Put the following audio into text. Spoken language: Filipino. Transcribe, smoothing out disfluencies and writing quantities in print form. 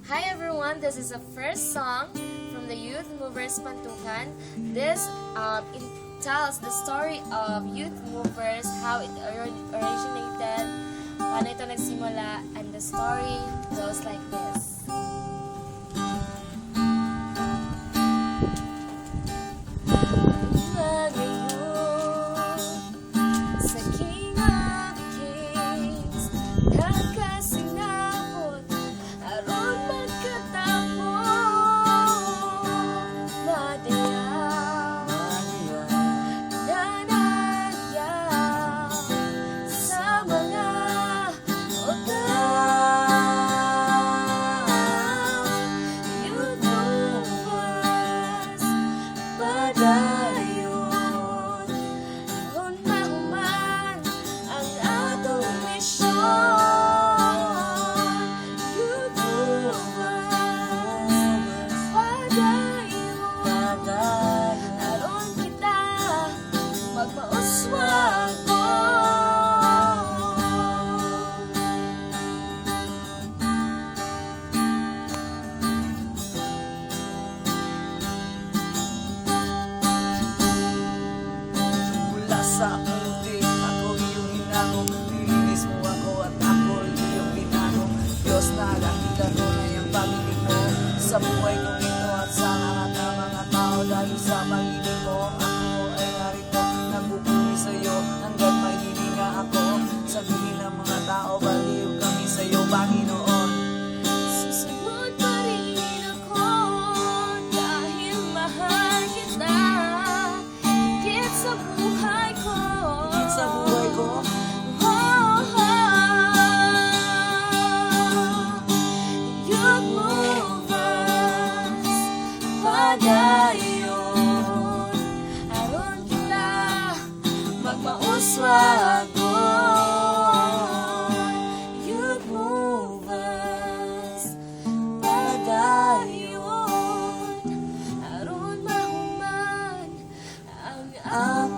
Hi everyone, this is the first song from the Youth Movers Pantukan. This tells the story of Youth Movers, how it originated, paano ito nagsimula, and the story goes like this. Sa King of Kings, kakasinabot, aron magkatapos, madayaw, nanagyaw, sa mga otaw, Youth Movers, padayon. Sa mundi, ako iyong hinangong, nilinis mo ako at ako iyong binangong. Diyos na dahilan mo na yung pag-ibig mo sa buhay kong ito at sa lahat ng mga tao. Dahil sa pag-ibig mo, ako ay narito, nagpupuri sa'yo hanggat may hininga ako. Sabihin ng mga tao, baliw kami sa'yo, Panginoon. Susunod pa rin ako dahil mahal kita, higit sa buhay ko. Sa buhay ko, Youth Movers, padayon, aron kita magmauswagon. Youth Movers, padayon, aron mahuman ang